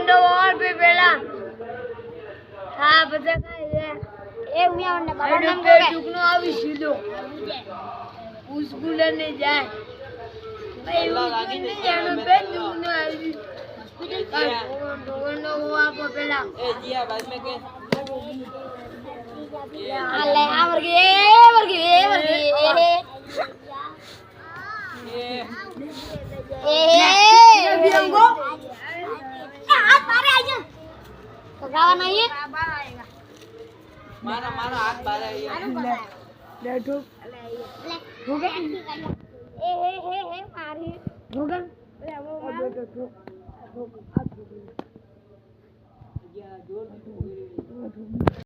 no और भी बेला हां बजा काय ए उया ने बाबा नाम के दुगनो आवी सीधो उस गुले ने जाए भाई लागी ने जानो पे दुगनो आवी नो आप बेला ए जिया बाद में के ले वर्गी बिरंगो हाथ मारे आइए भगावा नहीं है मारा हाथ मारे आइए ले ठोक हो गया हे मारी हो गया ले वो बेटा ठोक हाथ या जोर